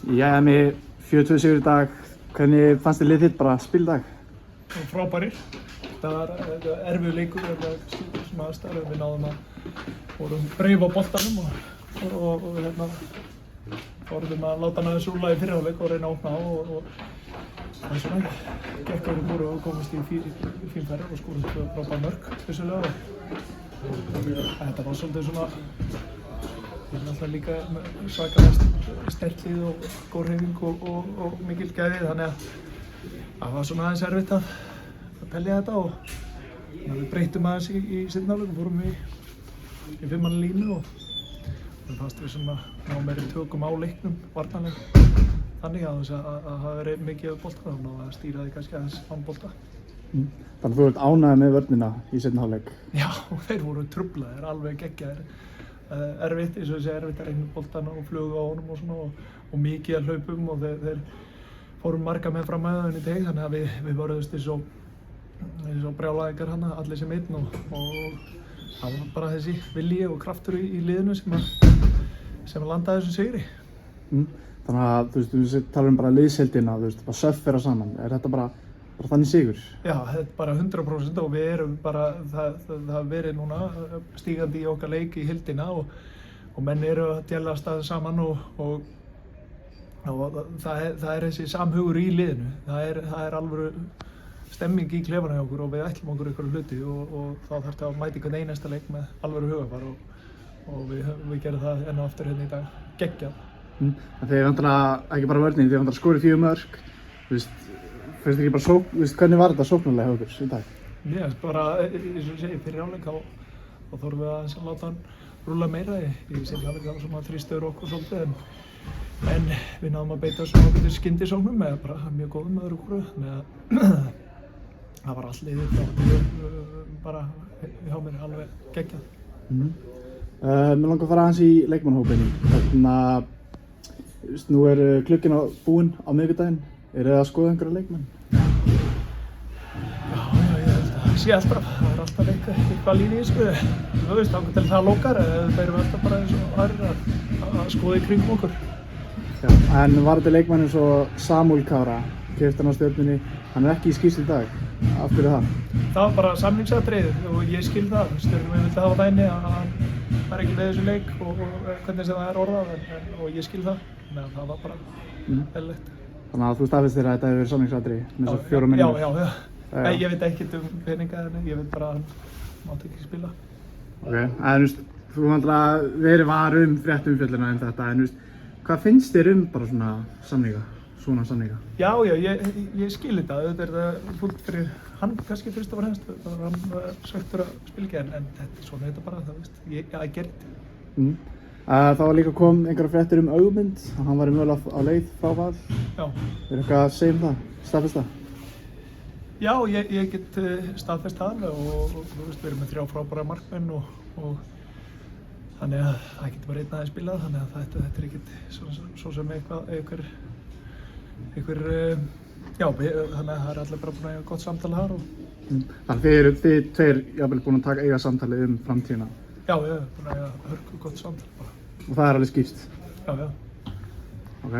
Já, með 42 sigur í dag, hvernig fannst þér lið þitt bara spila í dag? Frábærir. Það var erfiður leikur, sem aðstæður. Við náðum vorum breyf á boltanum og vorum að láta hann aðeins rúlla í fyrri hálfleik og reyna að opna á og það er svona gekk ári búru og komist í fín færi og skorum frábær mörk vissulega. Þetta var svolítið svona við erum alltaf líka svakalega sterkt lið og góð hreyfing og mikil gæði, þannig að það var svona aðeins erfitt að pelja þetta og við breyttum aðeins í seinni hálfleik og fórum í 5 manna línu og það fannst við svona ná meiri tökum á leiknum varnarlega þannig að það hafi verið mikið af bolta og að stýra því kannski aðeins án bolta. Þannig að þú ert ánægður með vörnina í seinni hálfleik? Já, þeir voru truflaðir, alveg geggjaðir. Erfitt, eins og þessi erfitt að reikna boltan og fluga á honum og svona og mikið að hlaupum og þeir fórum marga með fram að þau í teg, þannig að við vörðumst eins og brjálæðingar hana, allir sem einn og það var bara þessi vilji og kraftur í liðinu sem landaði þessum sigri. Þannig að þú talar bara liðsheildina, bara söffera saman, er þetta bara þannig sigur? Já, þetta er bara 100% og við erum bara, það verið núna stígandi í okkar leik í heildina og menn eru að djalla stað saman og það er þessi samhugur í liðinu. Það er alvöru stemming í klefanum hjá okkur og við ætlum okkur einhverju hluti og þá þarf þetta að mæta einhvern einasta leik með alvöru hugafar og við gerum það enn og aftur hérna í dag. Geggjað. Þeir vantar ekki bara vörnin, þeir vantar að skora 4 mörk. Finnst þér ekki bara hvernig var þetta sóknarlega hjá okkur í dag? Mér finnst bara, eins og segir, fyrir hálfleik þá þurfum við að láta hann rúlla meira í seinni hálfleik þá sem að þrýstur okkur svolítið en við náðum að beita svona ákveðið skyndisóknum eða bara mjög góðum öðru hvoru þannig að það var allt liðið bara hjá mér alveg geggjað. Mér langar að fara aðeins í leikmannahópinn. Nú er glugginn búinn á miðvikudaginn. Eru þið að skoða einhverja leikmenn? Já, ég held að það sé alltaf. Það er alltaf eitthvað líf í þessu. Þú veist, ákveð til það lókar, þeir eru alltaf bara eins og aðrir að skoða í kringum okkur. Já, en var þetta leikmenn eins og Samúel Kára, keypti hann á Stjörnunni, hann er ekki í skýrslu í dag. Af hverju það? Það var bara samningsatriði og ég skil það. Stjörnunni vildi hafa það inni að hann var ekki með þessu leik og hvernig sem það er orðað og ég skil það. Þannig að það var bara eðlilegt. Þannig að þú staðfestir að þetta hefur verið samningsatriði með þessar 4 minnur? Já. Nei, ég veit ekkert peninga, ég veit bara að hann mátti ekki spila. Ok, en þú vantar verið var fréttumfjöllina þetta, en hvað finnst þér bara svona samninga? Já, ég skil þetta. Þetta er það fullt fyrir hann kannski fyrst og fremst. Það var hann sveittur að spila ekki, en svona er þetta bara, það veist, ég gerði. Það var líka kom einhverja fréttir Ögmund, hann var mögulega á leið frá Val. Já. Er eitthvað að segja það? Staðfest það? Já, ég get staðfest það og þú veist, við erum með 3 frábæra markmenn og þannig að það getur bara einn aðeins spilað, þannig að þetta er ekkert svo sem einhver já, þannig að það er allir bara búin að eiga gott samtali þar Þannig að þið tveir jafnvel búin að eiga samtali framtíðina? Já, ég hef búin að eiga hörku gott samtali bara. Og það er alveg skýrt? Já. Ok.